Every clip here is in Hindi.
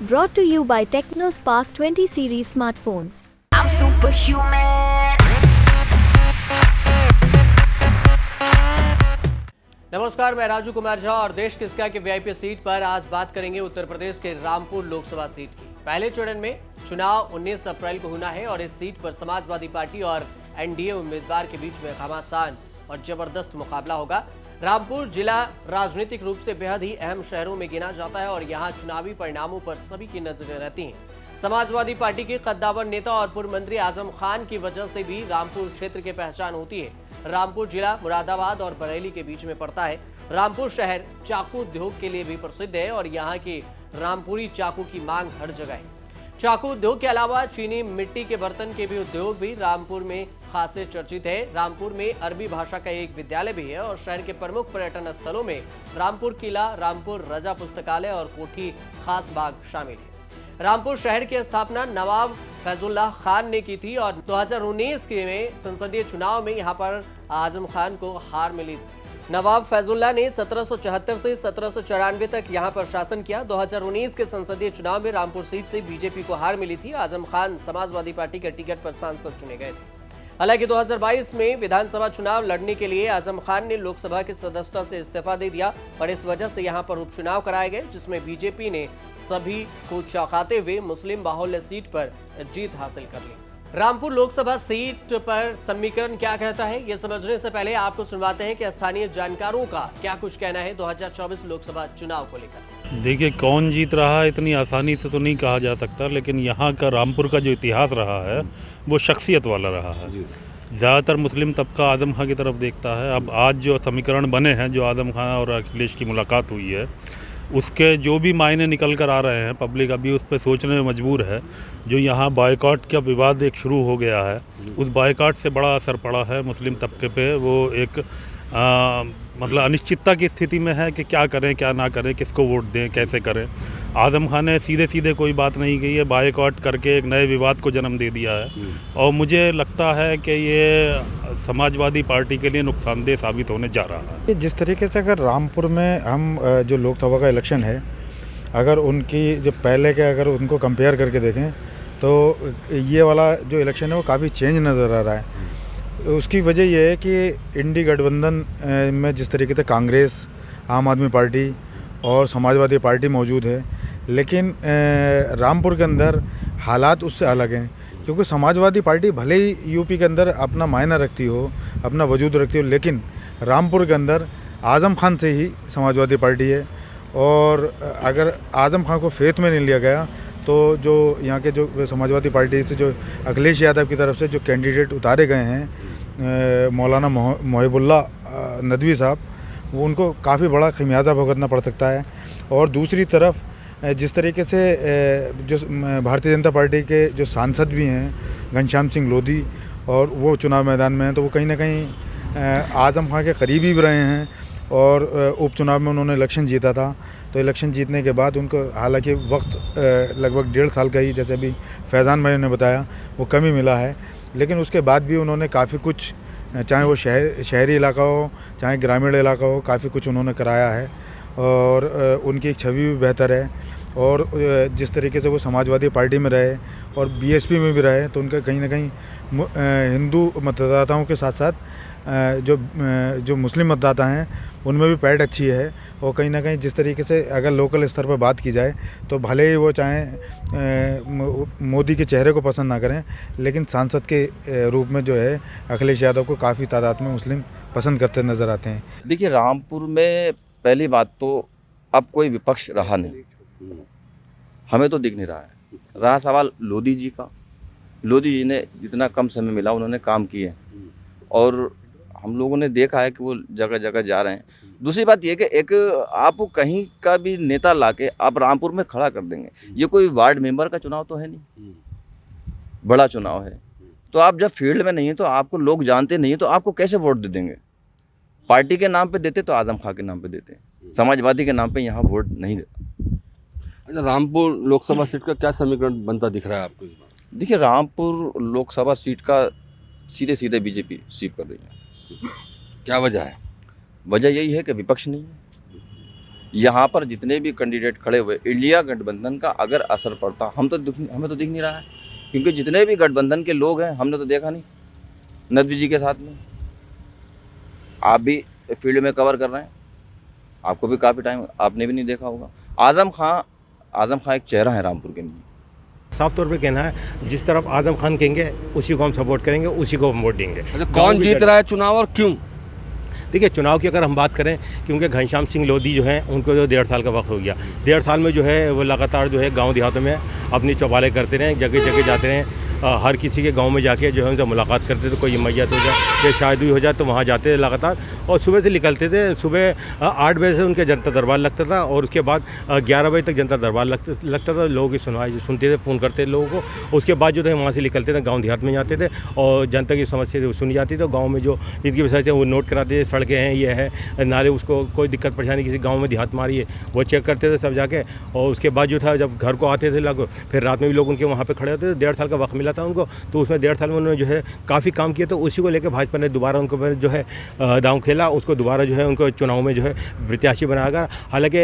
Brought to you by TechnoSpark 20 series smartphones. I'm superhuman. नमस्कार, मैं राजू कुमार झा और देश किसका के वीआईपी सीट पर आज बात करेंगे उत्तर प्रदेश के रामपुर लोकसभा सीट की। पहले चरण में चुनाव 19 अप्रैल को होना है और इस सीट पर समाजवादी पार्टी और एनडीए उम्मीदवार के बीच में घमासान और जबरदस्त मुकाबला होगा। रामपुर जिला राजनीतिक रूप से बेहद ही अहम शहरों में गिना जाता है और यहाँ चुनावी परिणामों पर सभी की नजरें रहती हैं। समाजवादी पार्टी के कद्दावर नेता और पूर्व मंत्री आजम खान की वजह से भी रामपुर क्षेत्र की पहचान होती है। रामपुर जिला मुरादाबाद और बरेली के बीच में पड़ता है। रामपुर शहर चाकू उद्योग के लिए भी प्रसिद्ध है और यहाँ की रामपुरी चाकू की मांग हर जगह है। चाकू उद्योग के अलावा चीनी मिट्टी के बर्तन के भी उद्योग भी रामपुर में खासे चर्चित है। रामपुर में अरबी भाषा का एक विद्यालय भी है और शहर के प्रमुख पर्यटन स्थलों में रामपुर किला, रामपुर रजा पुस्तकालय और कोठी खास बाग शामिल है। रामपुर शहर की स्थापना नवाब फैजुल्लाह खान ने की थी और 2019 के में संसदीय चुनाव में यहां पर आजम खान को हार मिली। नवाब फैजुल्लाह ने 1774 से 1794 तक यहां पर शासन किया। 2019 के संसदीय चुनाव में रामपुर सीट से बीजेपी को हार मिली थी। आजम खान समाजवादी पार्टी के टिकट पर सांसद चुने गए थे। हालांकि 2022 में विधानसभा चुनाव लड़ने के लिए आजम खान ने लोकसभा की सदस्यता से इस्तीफा दे दिया और इस वजह से यहां पर उपचुनाव कराए गए, जिसमें बीजेपी ने सभी को चौंकाते हुए मुस्लिम बाहुल्य सीट पर जीत हासिल कर ली। रामपुर लोकसभा सीट पर समीकरण क्या कहता है, ये समझने से पहले आपको सुनवाते हैं कि स्थानीय जानकारों का क्या कुछ कहना है 2024 लोकसभा चुनाव को लेकर। देखिए, कौन जीत रहा है इतनी आसानी से तो नहीं कहा जा सकता, लेकिन यहाँ का रामपुर का जो इतिहास रहा है वो शख्सियत वाला रहा है। ज़्यादातर मुस्लिम तबका आज़म खां की तरफ देखता है। अब आज जो समीकरण बने हैं, जो आज़म खां और अखिलेश की मुलाकात हुई है, उसके जो भी मायने निकल कर आ रहे हैं, पब्लिक अभी उस पर सोचने में मजबूर है। जो यहाँ बायकॉट का विवाद एक शुरू हो गया है, उस बायकॉट से बड़ा असर पड़ा है मुस्लिम तबके पे। वो एक मतलब अनिश्चितता की स्थिति में है कि क्या करें क्या ना करें, किसको वोट दें, कैसे करें। आज़म खान ने सीधे सीधे कोई बात नहीं कही है, बायकॉट करके एक नए विवाद को जन्म दे दिया है और मुझे लगता है कि ये समाजवादी पार्टी के लिए नुकसानदेह साबित होने जा रहा है। जिस तरीके से अगर रामपुर में हम जो लोकसभा का इलेक्शन है, अगर उनकी जो पहले के अगर उनको कंपेयर करके देखें तो ये वाला जो इलेक्शन है वो काफ़ी चेंज नज़र आ रहा है। उसकी वजह यह है कि इंडी गठबंधन में जिस तरीके से कांग्रेस, आम आदमी पार्टी और समाजवादी पार्टी मौजूद है, लेकिन रामपुर के अंदर हालात उससे अलग हैं। क्योंकि समाजवादी पार्टी भले ही यूपी के अंदर अपना मायना रखती हो, अपना वजूद रखती हो, लेकिन रामपुर के अंदर आज़म खान से ही समाजवादी पार्टी है। और अगर आज़म खान को फेथ में नहीं लिया गया तो जो यहाँ के जो समाजवादी पार्टी से जो अखिलेश यादव की तरफ से जो कैंडिडेट उतारे गए हैं, मौलाना मोहिबुल्लाह नदवी साहब, वो उनको काफ़ी बड़ा खमियाजा भुगतना पड़ सकता है। और दूसरी तरफ जिस तरीके से जो भारतीय जनता पार्टी के जो सांसद भी हैं, घनश्याम सिंह लोधी, और वो चुनाव मैदान में हैं, तो वो कहीं ना कहीं आज़म खान के करीबी भी रहे हैं और उपचुनाव में उन्होंने इलेक्शन जीता था। तो इलेक्शन जीतने के बाद उनको हालांकि वक्त लगभग 1.5 साल का ही, जैसे अभी फैज़ान भाई ने बताया, वो कम ही मिला है, लेकिन उसके बाद भी उन्होंने काफ़ी कुछ, चाहे वो शहरी इलाका हो चाहे ग्रामीण इलाका हो, काफ़ी कुछ उन्होंने कराया है और उनकी एक छवि भी बेहतर है। और जिस तरीके से वो समाजवादी पार्टी में रहे और बीएसपी में भी रहे, तो उनका कहीं ना कहीं हिंदू मतदाताओं के साथ साथ जो मुस्लिम मतदाता हैं उनमें भी पैठ अच्छी है। और कहीं ना कहीं जिस तरीके से अगर लोकल स्तर पर बात की जाए तो भले ही वो चाहे मोदी के चेहरे को पसंद ना करें, लेकिन सांसद के रूप में जो है अखिलेश यादव को काफ़ी तादाद में मुस्लिम पसंद करते नज़र आते हैं। देखिए, रामपुर में पहली बात तो अब कोई विपक्ष रहा नहीं, हमें तो दिख नहीं रहा है। रहा सवाल लोधी जी का, लोधी जी ने जितना कम समय मिला उन्होंने काम किए और हम लोगों ने देखा है कि वो जगह जगह जा रहे हैं। दूसरी बात यह कि एक आप कहीं का भी नेता लाके आप रामपुर में खड़ा कर देंगे, ये कोई वार्ड मेंबर का चुनाव तो है नहीं, बड़ा चुनाव है। तो आप जब फील्ड में नहीं है, तो आपको लोग जानते नहीं है, तो आपको कैसे वोट दे देंगे? पार्टी के नाम पे देते तो आज़म खां के नाम पे देते, समाजवादी के नाम पे यहाँ वोट नहीं देता। अच्छा, रामपुर लोकसभा सीट का क्या समीकरण बनता दिख रहा है आपको इस बार? देखिए, रामपुर लोकसभा सीट का सीधे सीधे बीजेपी स्वीप कर रही है। क्या वजह है? वजह यही है कि विपक्ष नहीं है। यहाँ पर जितने भी कैंडिडेट खड़े हुए, इंडिया गठबंधन का अगर असर पड़ता हमें तो दिख नहीं रहा है, क्योंकि जितने भी गठबंधन के लोग हैं हमने तो देखा नहीं नदवी जी के साथ में। आप भी फील्ड में कवर कर रहे हैं, आपको भी काफ़ी टाइम, आपने भी नहीं देखा होगा। आज़म खां एक चेहरा है रामपुर के लिए। साफ तौर पे कहना है, जिस तरफ आज़म खान कहेंगे उसी को हम सपोर्ट करेंगे, उसी को हम वोट देंगे। अच्छा, कौन जीत रहा है चुनाव और क्यों? देखिए, चुनाव की अगर हम बात करें, क्योंकि घनश्याम सिंह लोधी जो हैं उनको जो 1.5 साल का वक्त हो गया, 1.5 साल में जो है वो लगातार जो है गांव देहातों में अपनी चौपाले करते रहे, जगह जगह जाते रहे, हर किसी के गांव में जाके जो है उनसे मुलाकात करते थे। कोई मैयत हो जाए या शादी हो जाए तो वहाँ जाते थे लगातार, और सुबह से निकलते थे। सुबह 8 बजे से उनके जनता दरबार लगता था और उसके बाद 11 बजे तक जनता दरबार लगता था। लोगों की सुनवाई सुनते थे, फ़ोन करते थे लोगों को। उसके बाद जो थे वहाँ से निकलते थे, गाँव देहात में जाते थे और जनता की समस्या सुनी जाती थी। गाँव में जो इनकी विषय थे वो नोट कराते थे, सड़कें हैं, ये है, नाले, उसको कोई दिक्कत परेशानी किसी गाँव में देहात मारी है वो चेक करते थे सब जाके। और उसके बाद जो था, जब घर को आते थे लोग, फिर रात में भी लोग उनके वहाँ पर खड़े होते थे। 1.5 साल का वक्त मिला था उनको, तो उसमें 1.5 साल में उन्होंने जो है काफ़ी काम किया। तो उसी को लेकर भाजपा ने दोबारा उनको जो है दांव खेला, उसको दोबारा जो है उनको चुनाव में जो है प्रत्याशी बनाया गया। हालांकि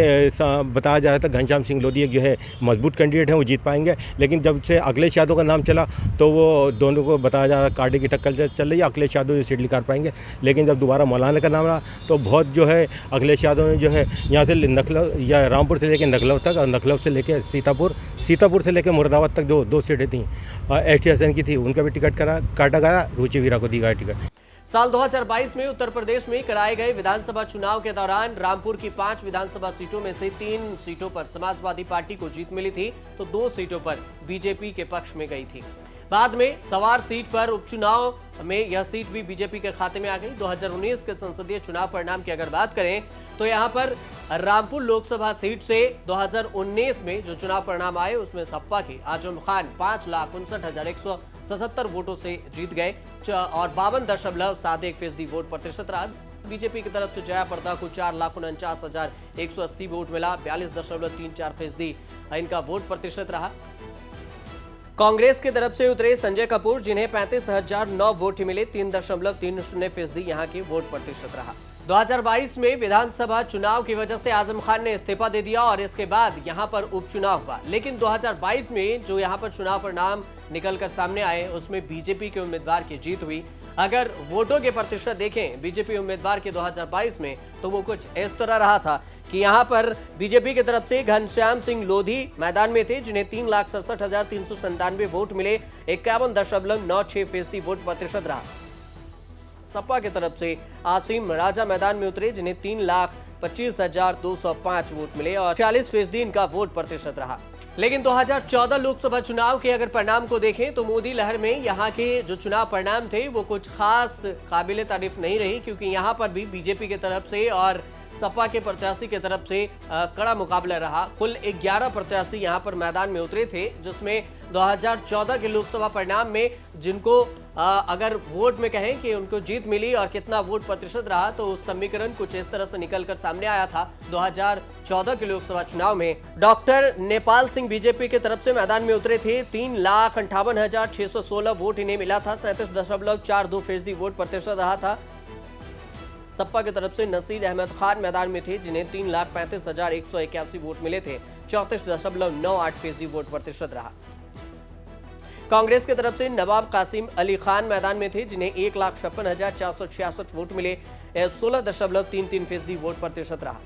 बताया जा रहा था घनश्याम सिंह लोधी जो है मजबूत कैंडिडेट हैं, वो जीत पाएंगे, लेकिन जब से अखिलेश यादव का नाम चला तो वो दोनों को बताया जा रहा कांटे की टक्कर चल रही है। अखिलेश यादव जो सीट निकाल पाएंगे, लेकिन जब दोबारा मौलाना का नाम रहा तो बहुत जो है अखिलेश यादव ने जो है यहाँ से नखलऊ या रामपुर से लेकर नखलऊ तक, और नखलऊ से लेकर सीतापुर से लेकर मुरादाबाद तक जो 2 सीटें थी HSN की थी, उनका भी टिकट काटा गया, रुचि वीरा को दी गया टिकट। साल 2022 में उत्तर प्रदेश में कराए गए विधानसभा चुनाव के दौरान रामपुर की 5 विधानसभा सीटों में से 3 सीटों पर समाजवादी पार्टी को जीत मिली थी, तो 2 सीटों पर बीजेपी के पक्ष में गई थी। बाद में सवार सीट पर उपचुनाव में यह सीट भी बीजेपी के खाते में आ गई। 2019 के संसदीय चुनाव परिणाम की अगर बात करें तो यहां पर रामपुर लोकसभा सीट से 2019 में जो चुनाव परिणाम आए उसमें सपा के आजम खान 5,59,177 वोटों से जीत गए और 52.71% वोट प्रतिशत रहा। बीजेपी की तरफ से जया प्रदा को 4,49,180 वोट मिला, 42.34% इनका वोट प्रतिशत रहा। कांग्रेस की तरफ से उतरे संजय कपूर, जिन्हें 35,009 वोट मिले, 3.30% यहां के वोट प्रतिशत रहा। 2022 में विधानसभा चुनाव की वजह से आजम खान ने इस्तीफा दे दिया और इसके बाद यहां पर उपचुनाव हुआ, लेकिन 2022 में जो यहां पर चुनाव परिणाम निकलकर सामने आए उसमें बीजेपी के उम्मीदवार की जीत हुई। अगर वोटों के प्रतिशत देखें बीजेपी उम्मीदवार के 2022 में तो वो कुछ इस तरह रहा था कि यहां पर बीजेपी की तरफ से घनश्याम सिंह लोधी मैदान में थे, जिन्हें 3,67,397 वोट मिले, 51.96% वोट प्रतिशत रहा। सपा की तरफ से आसिम राजा मैदान में उतरे, जिन्हें 3,25,205 वोट मिले और 40% इनका वोट प्रतिशत रहा। लेकिन 2014 लोकसभा चुनाव के अगर परिणाम को देखें तो मोदी लहर में यहाँ के जो चुनाव परिणाम थे वो कुछ खास काबिले तारीफ नहीं रही, क्योंकि यहाँ पर भी बीजेपी की तरफ से और सपा के प्रत्याशी की तरफ से कड़ा मुकाबला रहा। कुल 11 प्रत्याशी यहाँ पर मैदान में उतरे थे, जिसमें 2014 के लोकसभा परिणाम में जिनको अगर वोट में कहें कि उनको जीत मिली और कितना वोट प्रतिशत रहा तो समीकरण कुछ इस तरह से निकलकर सामने आया था। 2014 के लोकसभा चुनाव में डॉक्टर नेपाल सिंह बीजेपी की तरफ से मैदान में उतरे थे, 3,58,616 वोट इन्हें मिला था, 37.42% वोट प्रतिशत रहा था। सपा की तरफ से नसीर अहमद खान मैदान में थे, जिन्हें 3,35,181 वोट मिले थे, 34.98% वोट प्रतिशत रहा। कांग्रेस की तरफ से नवाब कासिम अली खान मैदान में थे, जिन्हें 1,56,466 वोट मिले, 16.33% वोट प्रतिशत रहा।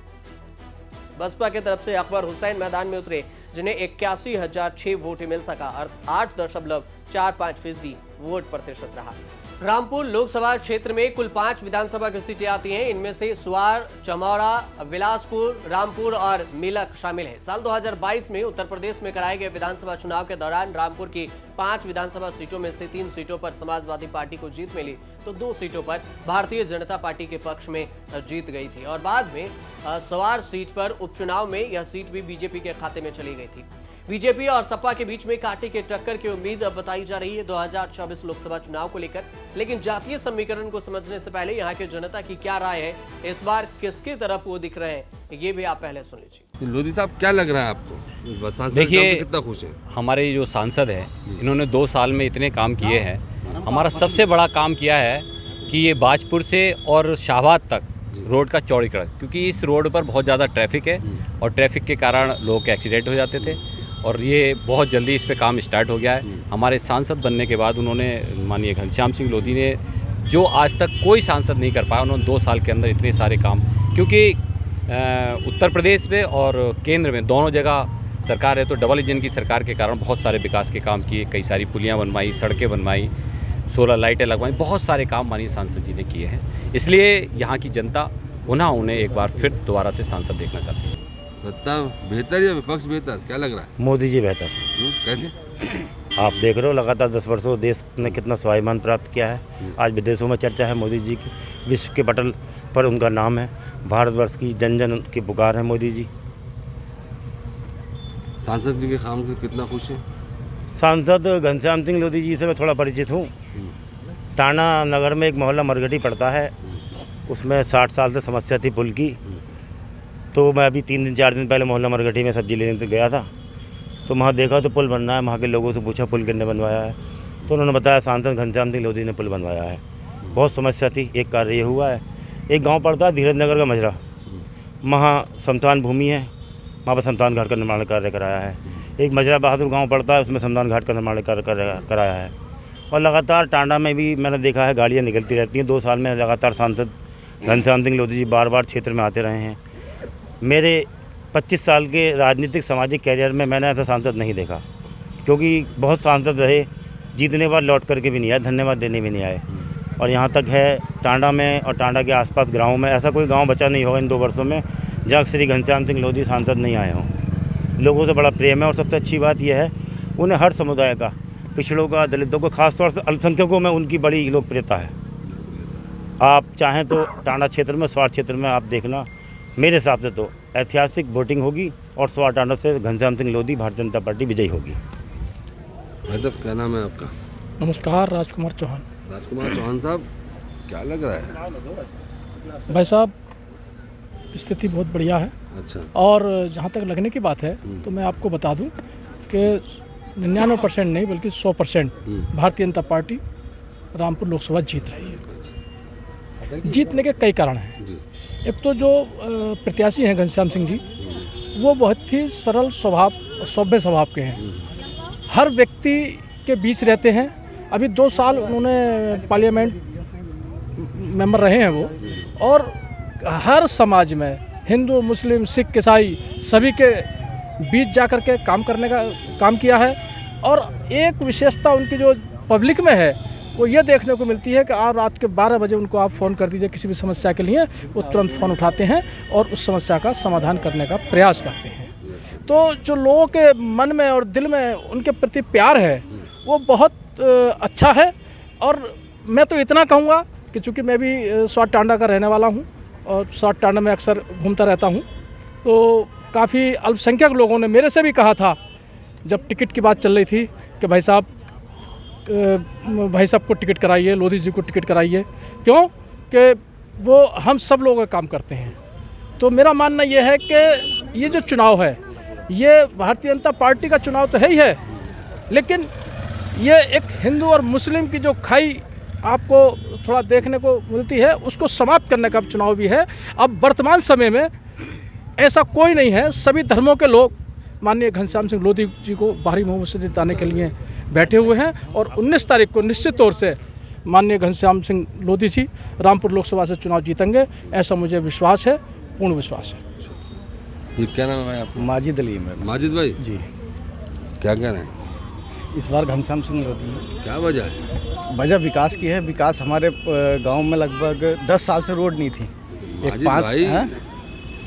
बसपा की तरफ से अकबर हुसैन मैदान में उतरे, जिन्हें 81,006 वोट मिल सका और 8.45% वोट प्रतिशत रहा। रामपुर लोकसभा क्षेत्र में कुल 5 विधानसभा की सीटें आती हैं। इनमें से सुवार, चमौरा, बिलासपुर, रामपुर और मेलक शामिल है। साल 2022 में उत्तर प्रदेश में कराए गए विधानसभा चुनाव के दौरान रामपुर की 5 विधानसभा सीटों में से 3 सीटों पर समाजवादी पार्टी को जीत मिली, तो 2 सीटों पर भारतीय जनता पार्टी के पक्ष में जीत गई थी और बाद में सवार सीट पर उपचुनाव में यह सीट भी बीजेपी के खाते में चली गई थी। बीजेपी और सपा के बीच में कांटे के टक्कर की उम्मीद अब बताई जा रही है 2024 लोकसभा चुनाव को लेकर, लेकिन जातीय समीकरण को समझने से पहले यहाँ के जनता की क्या राय है, इस बार किसकी तरफ वो दिख रहे हैं, ये भी आप पहले सुन लीजिए। लोधी साहब, क्या लग रहा है आपको? देखिए, कितना खुश है हमारे जो सांसद हैं, इन्होंने 2 साल में इतने काम किए हैं। हमारा सबसे बड़ा काम किया है कि ये बाजपुर से और शाहबाद तक रोड का चौड़ीकरण, क्योंकि इस रोड पर बहुत ज़्यादा ट्रैफिक है और ट्रैफिक के कारण लोगों के एक्सीडेंट हो जाते थे और ये बहुत जल्दी इस पे काम स्टार्ट हो गया है। हमारे सांसद बनने के बाद उन्होंने, माननीय घनश्याम सिंह लोधी ने, जो आज तक कोई सांसद नहीं कर पाया, उन्होंने 2 साल के अंदर इतने सारे काम, क्योंकि उत्तर प्रदेश में और केंद्र में दोनों जगह सरकार है, तो डबल इंजन की सरकार के कारण बहुत सारे विकास के काम किए, कई सारी पुलियाँ बनवाई, सड़कें बनवाई, 16 लाइटें लगवाई, बहुत सारे काम माननीय सांसद जी ने किए हैं। इसलिए यहाँ की जनता पुनः उन्हें एक बार फिर दोबारा से सांसद देखना चाहती है। सत्ता बेहतर या विपक्ष बेहतर, क्या लग रहा है? मोदी जी बेहतर। कैसे? आप देख रहे हो लगातार 10 वर्षों देश ने कितना स्वाभिमान प्राप्त किया है। आज विदेशों में चर्चा है मोदी जी की, विश्व के पटल पर उनका नाम है, भारतवर्ष की जन जन की पुकार है मोदी जी। सांसद जी के काम से कितना खुश है? सांसद घनश्याम सिंह लोधी जी से मैं थोड़ा परिचित हूँ। टाना नगर में एक मोहल्ला मरघटी पड़ता है, उसमें 60 साल से समस्या थी पुल की। तो मैं अभी 3-4 दिन पहले मोहल्ला मरघटी में सब्जी लेने गया था, तो वहाँ देखा तो पुल बनना है। वहाँ के लोगों से पूछा पुल किसने बनवाया है, तो उन्होंने बताया सांसद घनश्याम सिंह लोधी ने पुल बनवाया है। बहुत समस्या थी, एक कार्य ये हुआ है। एक गांव पड़ता है धीरज नगर का मजरा, वहाँ शमशान भूमि है, वहाँ पर शमशान घाट का निर्माण कार्य कराया है। एक मजरा बहादुर गाँव पड़ता है, उसमें शमशान घाट का निर्माण कार्य कराया है। और लगातार टांडा में भी मैंने देखा है गाड़ियाँ निकलती रहती हैं। 2 साल में लगातार सांसद घनश्याम सिंह लोधी जी बार बार क्षेत्र में आते रहे हैं। मेरे 25 साल के राजनीतिक सामाजिक कैरियर में मैंने ऐसा सांसद नहीं देखा, क्योंकि बहुत सांसद रहे, जीतने बाद लौट करके भी नहीं आए, धन्यवाद देने भी नहीं आए। और यहाँ तक है टांडा में और टांडा के आसपास गाँव में ऐसा कोई गांव बचा नहीं होगा इन 2 वर्षों में जहाँ श्री घनश्याम सिंह लोधी सांसद नहीं आए हों। लोगों से बड़ा प्रेम है और सबसे अच्छी बात यह है उन्हें हर समुदाय का, पिछड़ों का, दलितों को, खासतौर से अल्पसंख्यकों में उनकी बड़ी लोकप्रियता है। आप चाहें तो टांडा क्षेत्र में, स्वार क्षेत्र में आप देखना, मेरे हिसाब से तो ऐतिहासिक वोटिंग होगी और स्वार टांडा से घनश्याम सिंह लोधी भारतीय जनता पार्टी विजयी होगी। भाई साहब क्या नाम है आपका? नमस्कार, राजकुमार चौहान। राजकुमार चौहान साहब, क्या लग रहा है? भाई साहब स्थिति बहुत बढ़िया है। अच्छा। और जहाँ तक लगने की बात है तो मैं आपको बता दूं कि 99% नहीं बल्कि 100% भारतीय जनता पार्टी रामपुर लोकसभा जीत रही है। जीतने के कई कारण हैं। एक तो जो प्रत्याशी हैं घनश्याम सिंह जी, वो बहुत ही सरल स्वभाव और सभ्य स्वभाव के हैं, हर व्यक्ति के बीच रहते हैं। अभी 2 साल उन्होंने पार्लियामेंट मेंबर रहे हैं वो, और हर समाज में हिंदू, मुस्लिम, सिख, ईसाई सभी के बीच जा कर के काम करने का काम किया है। और एक विशेषता उनकी जो पब्लिक में है वो ये देखने को मिलती है कि आज रात के 12 बजे उनको आप फ़ोन कर दीजिए किसी भी समस्या के लिए, वो तुरंत फ़ोन उठाते हैं और उस समस्या का समाधान करने का प्रयास करते हैं। तो जो लोगों के मन में और दिल में उनके प्रति प्यार है वो बहुत अच्छा है। और मैं तो इतना कहूँगा कि चूँकि मैं भी स्वार टांडा का रहने वाला हूँ और स्वार टांडा में अक्सर घूमता रहता हूँ, तो काफ़ी अल्पसंख्यक लोगों ने मेरे से भी कहा था जब टिकट की बात चल रही थी कि भाई साहब को टिकट कराइए, लोधी जी को टिकट कराइए, क्यों कि वो हम सब लोगों का काम करते हैं। तो मेरा मानना ये है कि ये जो चुनाव है ये भारतीय जनता पार्टी का चुनाव तो है ही है, लेकिन ये एक हिंदू और मुस्लिम की जो खाई आपको थोड़ा देखने को मिलती है उसको समाप्त करने का चुनाव भी है। अब वर्तमान समय में ऐसा कोई नहीं है, सभी धर्मों के लोग माननीय घनश्याम सिंह लोधी जी को बाहरी बहुमत से जिताने के लिए बैठे हुए हैं। और 19 तारीख को निश्चित तौर से माननीय घनश्याम सिंह लोधी जी रामपुर लोकसभा से चुनाव जीतेंगे, ऐसा मुझे विश्वास है, पूर्ण विश्वास है। ये क्या नाम है भाई आपका? माजिद अली है। माजिद भाई जी, क्या कह रहे हैं इस बार घनश्याम सिंह लोधी है। क्या वजह है? वजह विकास की है। विकास हमारे गांव में लगभग 10 साल से रोड नहीं थी। माजिद भाई,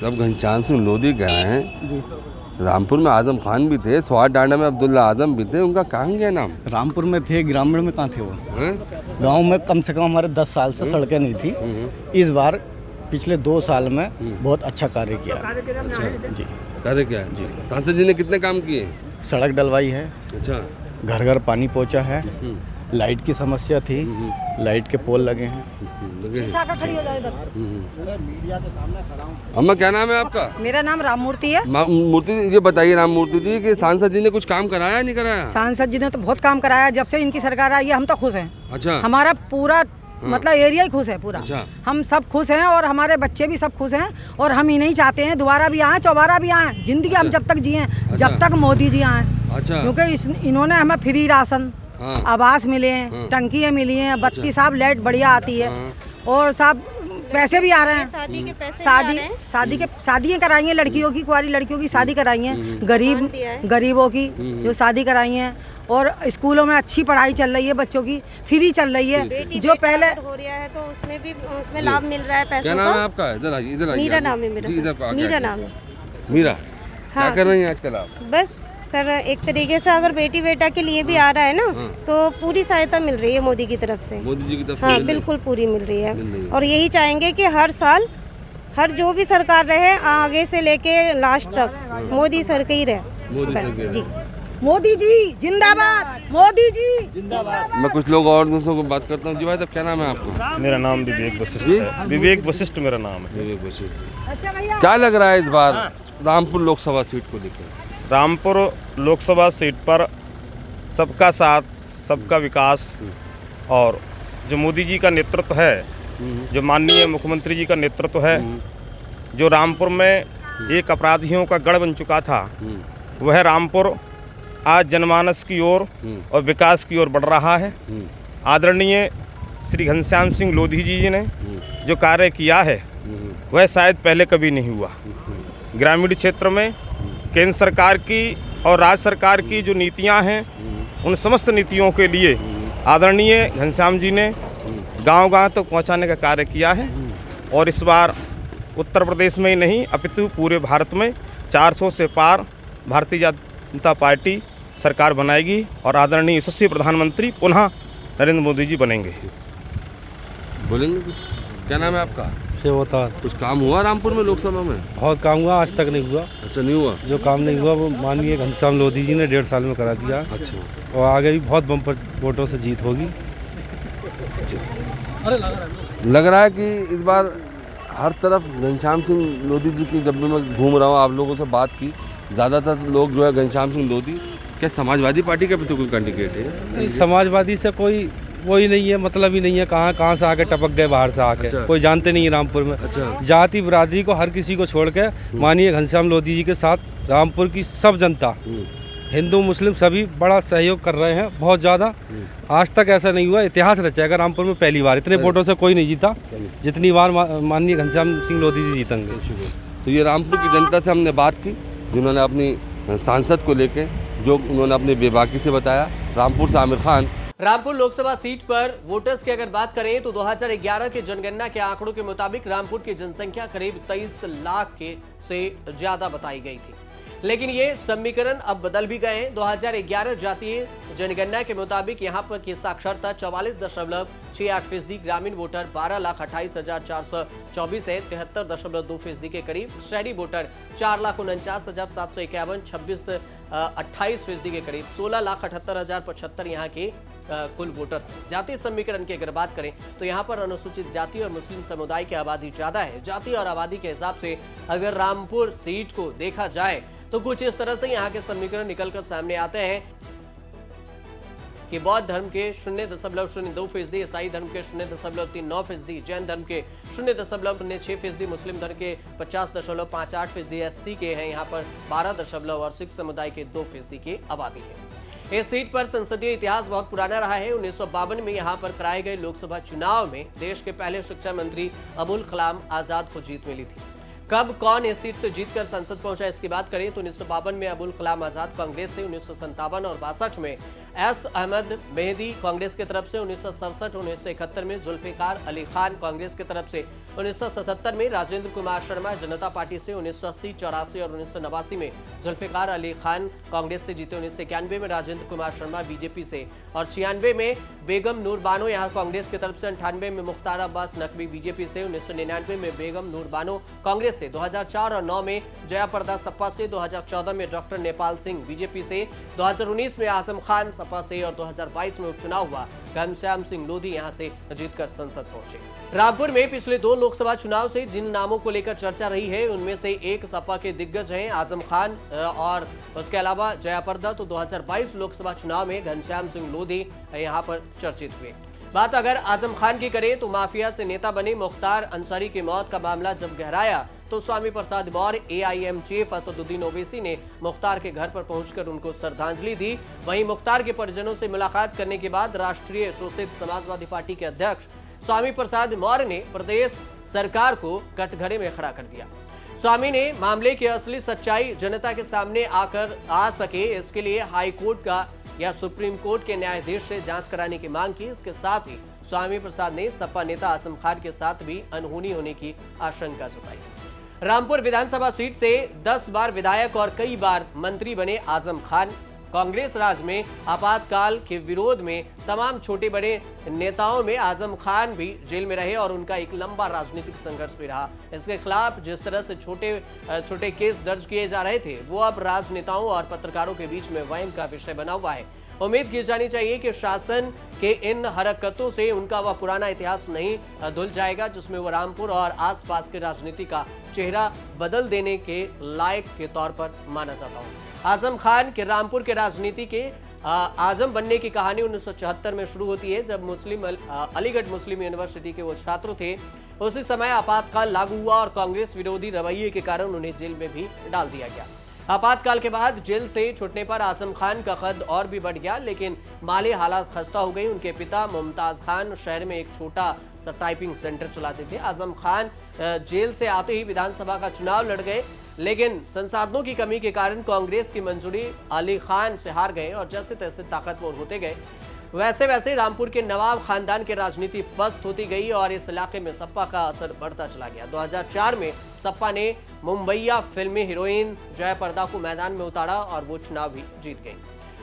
सब घनश्याम सिंह लोधी कह रहे हैं जी। रामपुर में आजम खान भी थे, स्वार टांडा में अब्दुल्ला आजम भी थे, उनका कहाँ गया नाम? रामपुर में थे, ग्रामीण में कहाँ थे वो? गांव में कम से कम हमारे 10 साल से सड़कें नहीं थी। इस बार पिछले 2 साल में बहुत अच्छा कार्य किया। अच्छा जी, कार्य क्या है जी? सांसद जी ने कितने काम किए? सड़क डलवाई है, अच्छा, घर घर पानी पहुंचा है, लाइट की समस्या थी, लाइट के पोल लगे हैं। अम्मा क्या नाम है आपका? मेरा नाम राम मूर्ति है। मूर्ति ये बताइए राम मूर्ति जी कि सांसद जी ने कुछ काम कराया नहीं कराया? सांसद जी ने तो बहुत काम कराया, जब से इनकी सरकार आई है हम तो खुश हैं। अच्छा, हमारा पूरा मतलब एरिया ही खुश है पूरा। अच्छा। हम सब खुश हैं और हमारे बच्चे भी सब खुश हैं और हम ही नहीं चाहते हैं दोबारा भी आए, चौबारा भी आए, जिंदगी हम जब तक जिए, जब तक मोदी जी आए। अच्छा। क्योंकि इन्होंने हमें फ्री राशन, आवास मिले हैं, टंकियाँ मिली हैं, बत्ती साहब लाइट बढ़िया आती है और सब पैसे भी आ रहे हैं। शादी के पैसे शादियाँ कराई हैं लड़कियों की, कुंवारी लड़कियों की शादी कराई हैं, गरीबों की जो शादी कराई हैं और स्कूलों में अच्छी पढ़ाई चल रही है, बच्चों की फ्री चल रही है। जो पहले हो रहा है तो उसमें लाभ मिल रहा है पैसों क्या नाम है आपका? इधर आइए, इधर आइए। मीरा नाम है मेरा। जी, इधर को आके मीरा आइए। नाम है। मीरा, क्या कर रही हैं आजकल आप? बस सर एक तरीके से अगर बेटी बेटा के लिए भी आ रहा है ना तो पूरी सहायता मिल रही है मोदी की तरफ से। मोदी जी की तरफ से हाँ मिल रही है? बिल्कुल पूरी मिल रही है और यही चाहेंगे कि हर साल हर जो भी सरकार रहे आगे से लेके लास्ट तक मोदी सर के ही रहे। मोदी सर बस के जी। मोदी जी जिंदाबाद, मोदी जी जिंदाबाद। मैं कुछ लोग और दोस्तों को बात करता हूँ। जी भाई साहब, क्या नाम है आपको? मेरा नाम विवेक वशिष्ठ है। विवेक वशिष्ठ मेरा नाम है। विवेक वशिष्ठ। क्या लग रहा है इस बार रामपुर लोकसभा सीट को लेकर? रामपुर लोकसभा सीट पर सबका साथ, सबका विकास और जो मोदी जी का नेतृत्व है, जो माननीय मुख्यमंत्री जी का नेतृत्व है, जो रामपुर में एक अपराधियों का गढ़ बन चुका था, वह रामपुर आज जनमानस की ओर और विकास की ओर बढ़ रहा है। आदरणीय श्री घनश्याम सिंह लोधी जी ने जो कार्य किया है वह शायद पहले कभी नहीं हुआ। ग्रामीण क्षेत्र में केंद्र सरकार की और राज्य सरकार की जो नीतियां हैं, उन समस्त नीतियों के लिए आदरणीय घनश्याम जी ने गांव-गांव तक पहुंचाने का कार्य किया है और इस बार उत्तर प्रदेश में ही नहीं अपितु पूरे भारत में 400 से पार भारतीय जनता पार्टी सरकार बनाएगी और आदरणीय यशस्वी प्रधानमंत्री पुनः नरेंद्र मोदी जी बनेंगे। बोलेंगे कुछ? क्या नाम है आपका? से होता कुछ काम हुआ रामपुर में लोकसभा में? बहुत काम हुआ, आज तक नहीं हुआ। अच्छा, नहीं हुआ? जो काम नहीं हुआ वो माननीय घनश्याम लोधी जी ने 1.5 साल में करा दिया। अच्छा। और आगे भी बहुत बम्पर वोटों से जीत होगी। लग रहा है कि इस बार हर तरफ घनश्याम सिंह लोधी जी की, जब भी मैं घूम रहा हूँ, आप लोगों से बात की, ज़्यादातर लोग जो है घनश्याम सिंह लोधी, क्या समाजवादी पार्टी का भी तो कोई कैंडिडेट है? समाजवादी से कोई वही नहीं है, मतलब ही नहीं है। कहाँ से आके टपक गए बाहर से आके। अच्छा। कोई जानते नहीं है रामपुर में। अच्छा। जाति बिरादरी को हर किसी को छोड़ के माननीय घनश्याम लोधी जी के साथ रामपुर की सब जनता, हिंदू मुस्लिम सभी बड़ा सहयोग कर रहे हैं, बहुत ज़्यादा। आज तक ऐसा नहीं हुआ, इतिहास रचाएगा रामपुर में पहली बार। इतने वोटों से कोई नहीं जीता जितनी बार माननीय घनश्याम सिंह लोधी जी जीतेंगे। तो ये रामपुर की जनता से हमने बात की, जिन्होंने अपनी सांसद को लेके जो उन्होंने अपने बेबाकी से बताया। रामपुर से आमिर खान। रामपुर लोकसभा सीट पर वोटर्स की अगर बात करें तो 2011 के जनगणना के आंकड़ों के मुताबिक रामपुर की जनसंख्या करीब 23 लाख के से ज्यादा बताई गई थी, लेकिन ये समीकरण अब बदल भी गए हैं। 2011 जातीय जनगणना के मुताबिक यहाँ पर की साक्षरता 44.68%, ग्रामीण वोटर 12,28,424 है, 73.2% के करीब, शहरी वोटर 4,49,751, 26.28% के करीब, 16,78,075 यहाँ के कुल वोटर्स हैं। जातीय समीकरण की अगर बात करें तो यहाँ पर अनुसूचित जाति और मुस्लिम समुदाय की आबादी ज्यादा है। जाति और आबादी के हिसाब से अगर रामपुर सीट को देखा जाए तो कुछ इस तरह से यहाँ के समीकरण निकलकर सामने आते हैं कि बौद्ध धर्म के 0.02%, ईसाई धर्म के 0.39%, जैन धर्म के 0.06%, मुस्लिम धर्म के 50.58%, एससी के हैं यहाँ पर 12 और सिख समुदाय के 2% की आबादी है। इस सीट पर संसदीय इतिहास बहुत पुराना रहा है। 1952 में यहाँ पर कराए गए लोकसभा चुनाव में देश के पहले शिक्षा मंत्री अबुल कलाम आजाद को जीत मिली थी। कब कौन इस सीट से जीतकर संसद पहुंचा इसकी बात करें तो 1952 में अबुल कलाम आजाद कांग्रेस से, 1957 और 62 में एस अहमद मेहदी कांग्रेस की तरफ से, 1967 1971 में जुल्फिकार अली खान कांग्रेस की तरफ से, 1977 में राजेंद्र कुमार शर्मा जनता पार्टी से, 1980 84 और 1989 में जुल्फिकार अली खान कांग्रेस से जीते, 1991 में राजेंद्र कुमार शर्मा बीजेपी से और 96 में बेगम नूर बानो यहाँ कांग्रेस की तरफ से, 98 में मुख्तार अब्बास नकवी बीजेपी से, 1999 में बेगम नूर बानो कांग्रेस से, 2004 और 9 में जया प्रदा सपा से, 2014 में डॉक्टर नेपाल सिंह बीजेपी से, 2019 में आजम खान सपा से और 2022 में उपचुनाव हुआ, घनश्याम सिंह लोधी यहां से जीतकर संसद पहुंचे। रामपुर में पिछले 2 लोकसभा चुनाव से जिन नामों को लेकर चर्चा रही है उनमें से एक सपा के दिग्गज हैं आजम खान और उसके अलावा जया प्रदा। तो 2022 लोकसभा चुनाव में घनश्याम सिंह लोधी यहां पर चर्चित हुए। बात अगर आजम खान की करें तो माफिया से नेता बने मुख्तार अंसारी की मौत का मामला जब गहराया तो स्वामी प्रसाद मौर्य, AIM चीफ असदुद्दीन ओवैसी ने मुख्तार के घर पर पहुंचकर उनको श्रद्धांजलि दी। वहीं मुख्तार के परिजनों से मुलाकात करने के बाद राष्ट्रीय शोषित समाजवादी पार्टी के अध्यक्ष स्वामी प्रसाद मौर्य ने प्रदेश सरकार को कटघरे में खड़ा कर दिया। स्वामी ने मामले की असली सच्चाई जनता के सामने आ सके इसके लिए हाई कोर्ट का या सुप्रीम कोर्ट के न्यायाधीश से जांच कराने की मांग की। इसके साथ ही स्वामी प्रसाद ने सपा नेता आजम खान के साथ भी अनहोनी होने की आशंका जताई। रामपुर विधानसभा सीट से 10 बार विधायक और कई बार मंत्री बने आजम खान। कांग्रेस राज में आपातकाल के विरोध में तमाम छोटे बड़े नेताओं में आजम खान भी जेल में रहे और उनका एक लंबा राजनीतिक संघर्ष भी रहा। इसके खिलाफ जिस तरह से छोटे केस दर्ज किए जा रहे थे वो अब राजनेताओं और पत्रकारों के बीच में वहम का विषय बना हुआ है। उम्मीद की जानी चाहिए कि शासन के इन हरकतों से उनका वह पुराना इतिहास नहीं धुल जाएगा जिसमें वो रामपुर और आसपास के राजनीति का चेहरा बदल देने के लायक के तौर पर माना जाता है। आजम खान के रामपुर के राजनीति के आजम बनने की कहानी 1974 में शुरू होती है जब अलीगढ़ मुस्लिम यूनिवर्सिटी के वो छात्र थे। उसी समय आपातकाल लागू हुआ और कांग्रेस विरोधी रवैये के कारण उन्हें जेल में भी डाल दिया गया। आपातकाल के बाद जेल से छूटने पर आजम खान का कद और भी बढ़ गया, लेकिन माली हालात खस्ता हो गई। उनके पिता मुमताज खान शहर में एक छोटा सा टाइपिंग सेंटर चलाते थे। आजम खान जेल से आते ही विधानसभा का चुनाव लड़ गए, लेकिन संसाधनों की कमी के कारण कांग्रेस की मंजूरी अली खान से हार गए और जैसे तैसे ताकतवर होते गए। वैसे वैसे रामपुर के नवाब खानदान की राजनीति पस्त होती गई और इस इलाके में सपा का असर बढ़ता चला गया। 2004 में सपा ने मुंबईया फिल्मी हीरोइन जयाप्रदा को मैदान में उतारा और वो चुनाव भी जीत गई।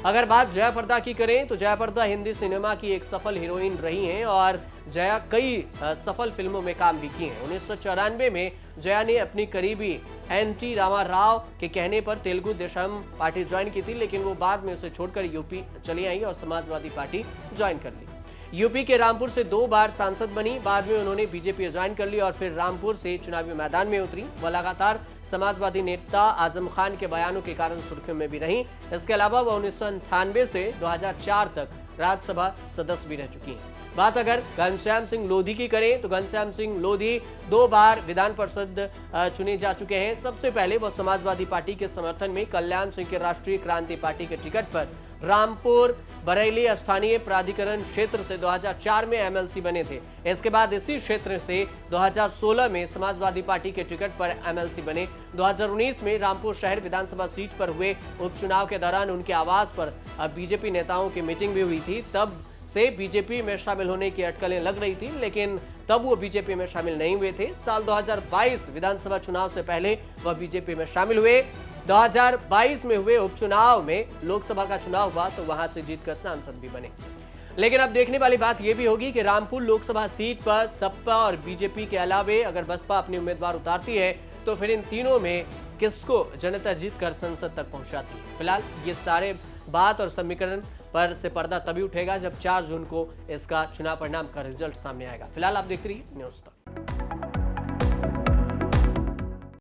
अगर बात जयाप्रदा की करें तो जयाप्रदा हिंदी सिनेमा की एक सफल हीरोइन रही हैं और जया कई सफल फिल्मों में काम भी किए हैं। 1994 में जया ने अपनी करीबी NT रामाराव के कहने पर तेलुगु देशम पार्टी ज्वाइन की थी, लेकिन वो बाद में उसे छोड़कर यूपी चली आई और समाजवादी पार्टी ज्वाइन कर ली। यूपी के रामपुर से 2 बार सांसद बनी, बाद में उन्होंने बीजेपी ज्वाइन कर ली और फिर रामपुर से चुनावी मैदान में उतरी। वह लगातार समाजवादी नेता आजम खान के बयानों के कारण सुर्खियों में भी रही। इसके अलावा वह 1998 से 2004 तक राज्यसभा सदस्य भी रह चुकी हैं। बात अगर घनश्याम सिंह लोधी की करें तो घनश्याम सिंह लोधी 2 बार विधान परिषद चुने जा चुके हैं। सबसे पहले वह समाजवादी पार्टी के समर्थन में कल्याण सिंह के राष्ट्रीय क्रांति पार्टी के टिकट पर रामपुर बरेली स्थानीय प्राधिकरण क्षेत्र से 2004 में MLC बने थे। इसके बाद इसी क्षेत्र से 2016 में समाजवादी पार्टी के टिकट पर MLC बने। 2019 में रामपुर शहर विधानसभा सीट पर हुए उपचुनाव के दौरान उनके आवास पर बीजेपी नेताओं की मीटिंग भी हुई थी। तब से बीजेपी में शामिल होने की अटकलें लग रही थी, लेकिन तब वो बीजेपी में शामिल नहीं हुए थे। साल 2022 विधानसभा चुनाव से पहले वह बीजेपी में शामिल हुए। 2022 में हुए उपचुनाव में लोकसभा का चुनाव हुआ तो वहां से जीतकर सांसद भी बने। लेकिन अब देखने वाली बात यह भी होगी कि रामपुर लोकसभा सीट पर सपा और बीजेपी के अलावे अगर बसपा अपनी उम्मीदवार उतारती है तो फिर इन तीनों में किसको जनता जीतकर संसद तक पहुंचाती है। फिलहाल ये सारे बात और समीकरण पर से पर्दा तभी उठेगा जब 4 जून को इसका चुनाव परिणाम का रिजल्ट सामने आएगा। फिलहाल आप देखते रहिए न्यूज़ तक।